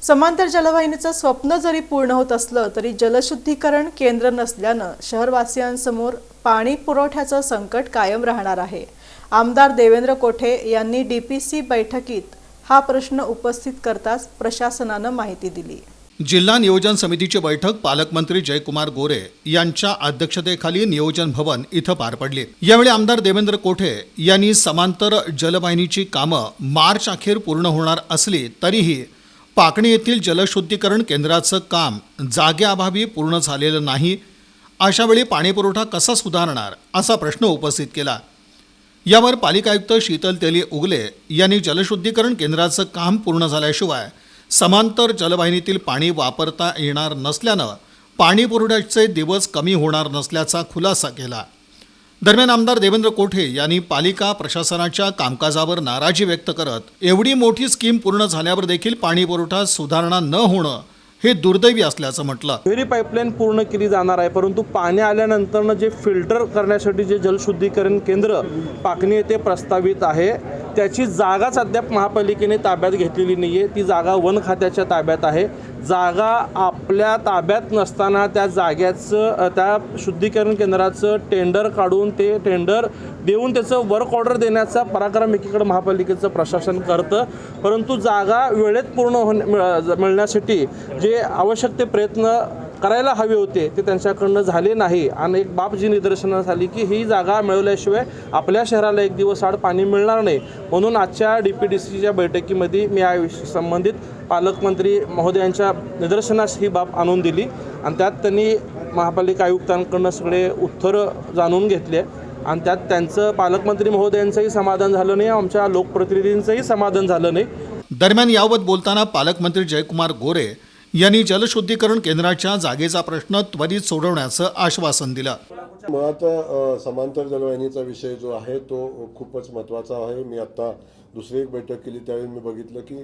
समांतर जलवाहिनीचं स्वप्न जरी पूर्ण होत असलं तरी जलशुद्धीकरण केंद्र नसल्यानं शहरवासियांसमोर पाणी पुरवठ्याचं संकट कायम राहणार आहे। आमदार देवेंद्र कोठे यांनी डीपीसी बैठकीत हा प्रश्न उपस्थित करताच प्रशासनानं माहिती दिली। जिल्हा नियोजन समितीची बैठक पालकमंत्री जयकुमार गोरे यांच्या अध्यक्षतेखाली नियोजन भवन इथं पार पडली। यावेळी आमदार देवेंद्र कोठे यांनी समांतर जलवाहिनीची कामं मार्च अखेर पूर्ण होणार असली तरीही पाकणी येथील जलशुद्धीकरण केंद्राचं काम जागेअभावी पूर्ण झालेलं नाही, अशावेळी पाणीपुरवठा कसा सुधारणार असा प्रश्न उपस्थित केला। यावर पालिका आयुक्त शीतल तेली उगले यांनी जलशुद्धीकरण केंद्राचं काम पूर्ण झाल्याशिवाय समांतर जलवाहिनीतील पाणी वापरता येणार नसल्यानं पाणी पुरवठ्याचे दिवस कमी होणार नसल्याचा खुलासा केला। दरम्यान आमदार देवेंद्र कोठे यांनी पालिका प्रशासनाच्या कामकाजावर नाराजी व्यक्त करत एवढी मोठी स्कीम पूर्ण झाल्यावर देखील पाणी पुरवठा सुधारणा न होणं हे दुर्दैवी असल्याचं म्हटलं। दुहेरी पाईपलाईन पूर्ण केली जाणार आहे, परंतु पाणी आल्यानंतर जे फिल्टर करण्यासाठी जे जलशुद्धीकरण केंद्र पाकणी येथे प्रस्तावित आहे त्याची जागाच अद्याप महापालिकेने ताब्यात घेतलेली नाही आहे। ती जागा वन खात्याच्या ताब्यात आहे। जागा आपल्या ताब्यात नसताना त्या जाग्याचं त्या शुद्धीकरण केंद्राचं टेंडर काढून ते टेंडर देऊन त्याचं वर्क ऑर्डर देण्याचा पराक्रम एकीकडे महापालिकेचं प्रशासन करतं, परंतु जागा वेळेत पूर्ण मिळण्यासाठी जे आवश्यक ते प्रयत्न करायला हवे होते ते त्यांच्याकडनं झाले नाही। आणि एक बाब जी निदर्शनास आली की ही जागा मिळवल्याशिवाय आपल्या शहराला एक दिवस आड पाणी मिळणार नाही, म्हणून आजच्या डीपीडीसीच्या बैठकीमध्ये मी या संबंधित पालकमंत्री महोदयांच्या निदर्शनास ही बाब आणून दिली आणि त्यात त्यांनी महापालिका आयुक्तांकडून सगळे उत्तरं जाणून घेतले आणि त्यात त्यांचं पालकमंत्री महोदयांचंही समाधान झालं नाही, आमच्या लोकप्रतिनिधींचंही समाधान झालं नाही। दरम्यान याबाबत बोलताना पालकमंत्री जयकुमार गोरे यांनी जलशुद्धीकरण केंद्राच्या जागेचा प्रश्न त्वरित सोडवण्याचं आश्वासन दिलं। मुळात समांतर जलवाहिनीचा विषय जो आहे तो खूपच महत्त्वाचा आहे। मी आता दुसरी एक बैठक केली त्यावेळी मी बघितलं की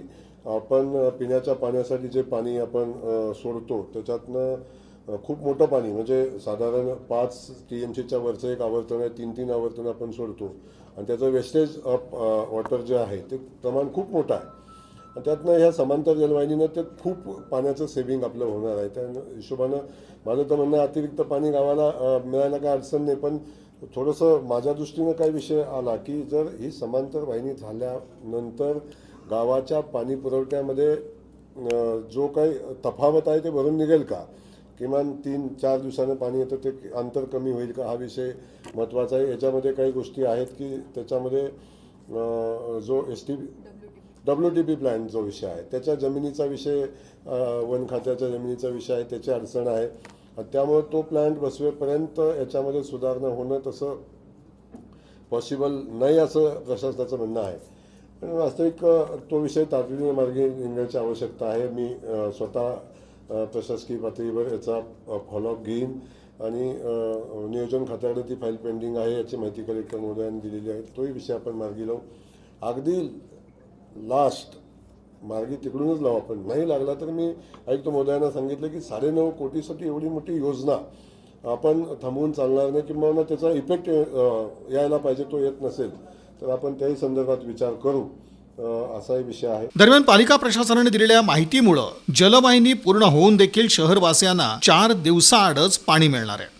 आपण पिण्याच्या पाण्यासाठी जे पाणी आपण सोडतो त्याच्यातनं खूप मोठं पाणी म्हणजे साधारण 5 TMCच्या वरचं एक आवर्तन आहे, 3 आवर्तन आपण सोडतो आणि त्याचं वेस्टेज ऑफ वॉटर जे आहे ते प्रमाण खूप मोठं आहे आणि त्यातनं ह्या समांतर जलवाहिनीनं ते खूप पाण्याचं सेव्हिंग आपलं होणार आहे। त्या हिशोबानं माझं तर म्हणणं अतिरिक्त पाणी गावाला मिळायला काय अडचण नाही, पण थोडंसं माझ्या दृष्टीनं काय विषय आला की जर ही समांतर वाहिनी झाल्यानंतर गावाच्या पाणी पुरवठ्यामध्ये जो काही तफावत आहे ते भरून निघेल का, किमान 3-4 दिवसानं पाणी येतं ते अंतर कमी होईल का, हा विषय महत्त्वाचा आहे। याच्यामध्ये काही गोष्टी आहेत की त्याच्यामध्ये जो WTP प्लॅन जो विषय आहे त्याच्या जमिनीचा विषय वन खात्याच्या जमिनीचा विषय आहे, त्याची अडचण आहे आणि त्यामुळे तो प्लॅन्ट बसवेपर्यंत याच्यामध्ये सुधारणा होणं तसं पॉसिबल नाही असं प्रशासनाचं म्हणणं आहे। पण वास्तविक तो विषय तातडीने मार्गी निघण्याची आवश्यकता आहे। मी स्वतः प्रशासकीय पातळीवर याचा फॉलोअप घेईन आणि नियोजन खात्याकडे ती फाईल पेंडिंग आहे याची माहिती कलेक्टर महोदयांनी दिलेली आहे, तोही विषय आपण मार्गी लावू। अगदी लास्ट मार्गी तिकडूनच लावू आपण, नाही लागला तर मी आयुक्त महोदयांना सांगितलं की 9.5 कोटीसाठी एवढी मोठी योजना आपण थांबवून चालणार नाही, किंवा त्याचा इफेक्ट यायला पाहिजे, तो येत नसेल तर आपण त्याही संदर्भात विचार करू, असाही विषय आहे। दरम्यान पालिका प्रशासनाने दिलेल्या माहितीमुळे जलवाहिनी पूर्ण होऊन देखील शहरवासियांना 4 दिवसाआडच पाणी मिळणार आहे।